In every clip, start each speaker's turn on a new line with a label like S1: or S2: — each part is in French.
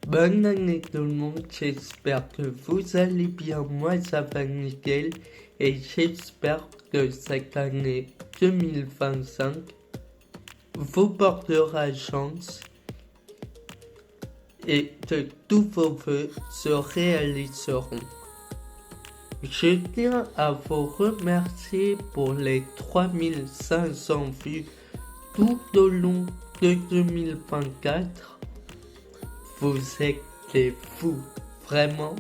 S1: Bonne année tout le monde, j'espère que vous allez bien, moi ça va nickel et j'espère que cette année 2025 vous portera chance et que tous vos vœux se réaliseront. Je tiens à vous remercier pour les 3500 vues tout au long de 2024. Vous êtes des fous, vraiment,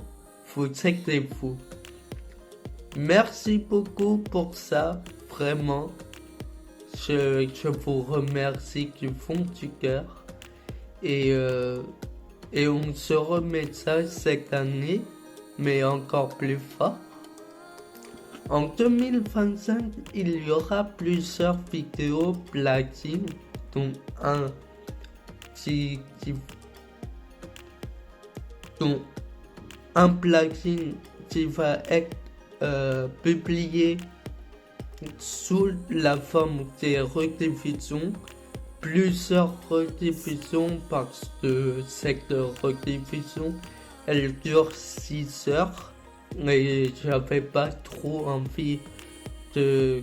S1: vous êtes des fous. Merci beaucoup pour ça, vraiment. Je vous remercie du fond du cœur. Et on se remet ça cette année, mais encore plus fort. En 2025, il y aura plusieurs vidéos platine, dont un plugin qui va être publié sous la forme des rediffusions, plusieurs rediffusions parce que cette rediffusion elle dure 6 heures et j'avais pas trop envie de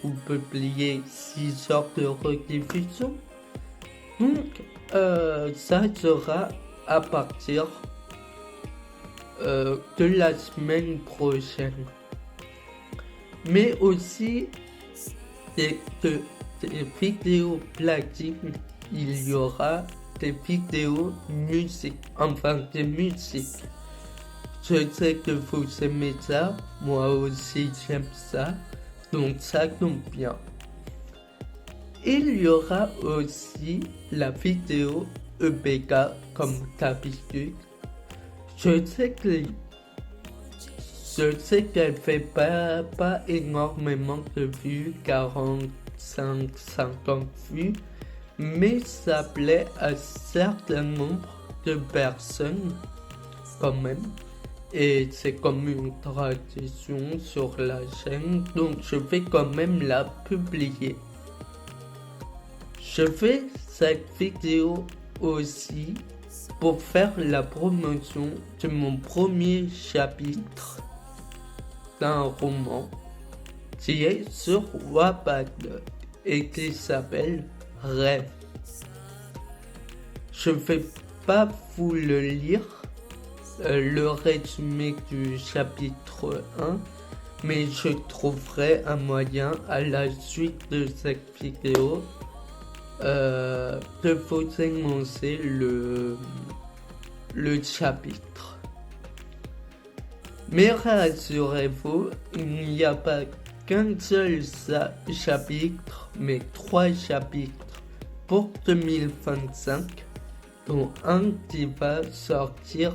S1: vous publier 6 heures de rediffusion. Donc ça sera à partir de la semaine prochaine. Mais aussi des vidéos platine, il y aura des vidéos musique, enfin des musiques. Je sais que vous aimez ça, moi aussi j'aime ça, donc ça tombe bien. Il y aura aussi la vidéo EBK comme d'habitude. Je sais qu'elle fait pas énormément de vues, 45-50 vues, mais ça plaît à un certain nombre de personnes quand même. Et c'est comme une tradition sur la chaîne, donc je vais quand même la publier. Je fais cette vidéo aussi pour faire la promotion de mon premier chapitre d'un roman qui est sur Wattpad et qui s'appelle Rêve. Je vais pas vous le lire, le résumé du chapitre 1, mais je trouverai un moyen à la suite de cette vidéo de vous énoncer le chapitre. Mais rassurez-vous, il n'y a pas qu'un seul chapitre, mais 3 chapitres pour 2025, dont un qui va sortir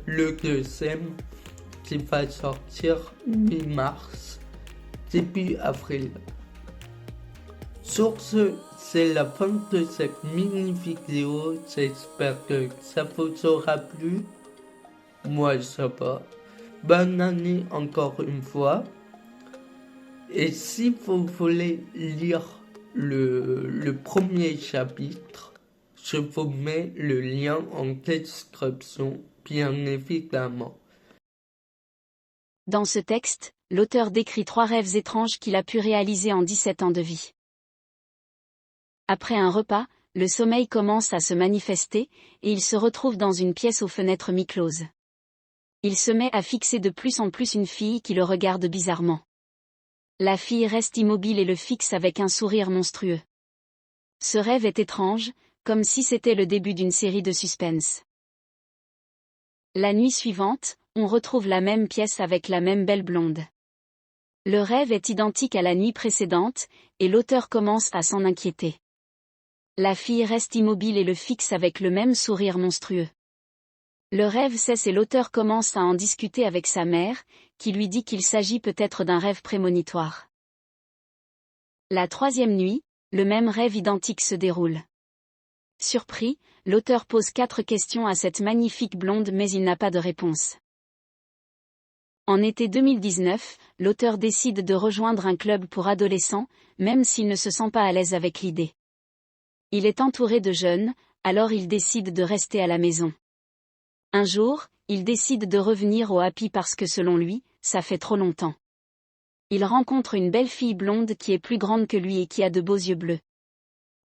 S1: le deuxième qui va sortir mi-mars, début avril. Sur ce, c'est la fin de cette mini vidéo, j'espère que ça vous aura plu. Moi ça va. Bonne année encore une fois. Et si vous voulez lire le premier chapitre, je vous mets le lien en description, bien évidemment.
S2: Dans ce texte, l'auteur décrit 3 rêves étranges qu'il a pu réaliser en 17 ans de vie. Après un repas, le sommeil commence à se manifester, et il se retrouve dans une pièce aux fenêtres mi-closes. Il se met à fixer de plus en plus une fille qui le regarde bizarrement. La fille reste immobile et le fixe avec un sourire monstrueux. Ce rêve est étrange, comme si c'était le début d'une série de suspense. La nuit suivante, on retrouve la même pièce avec la même belle blonde. Le rêve est identique à la nuit précédente, et l'auteur commence à s'en inquiéter. La fille reste immobile et le fixe avec le même sourire monstrueux. Le rêve cesse et l'auteur commence à en discuter avec sa mère, qui lui dit qu'il s'agit peut-être d'un rêve prémonitoire. La 3e nuit, le même rêve identique se déroule. Surpris, l'auteur pose 4 questions à cette magnifique blonde mais il n'a pas de réponse. En été 2019, l'auteur décide de rejoindre un club pour adolescents, même s'il ne se sent pas à l'aise avec l'idée. Il est entouré de jeunes, alors il décide de rester à la maison. Un jour, il décide de revenir au Happy parce que selon lui, ça fait trop longtemps. Il rencontre une belle fille blonde qui est plus grande que lui et qui a de beaux yeux bleus.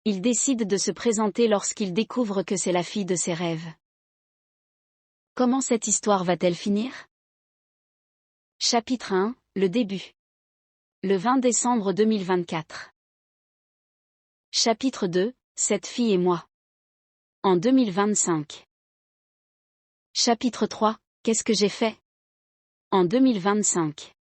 S2: Il décide de se présenter lorsqu'il découvre que c'est la fille de ses rêves. Comment cette histoire va-t-elle finir? Chapitre 1, le début. Le 20 décembre 2024. Chapitre 2, cette fille et moi. En 2025. Chapitre 3, qu'est-ce que j'ai fait? En 2025.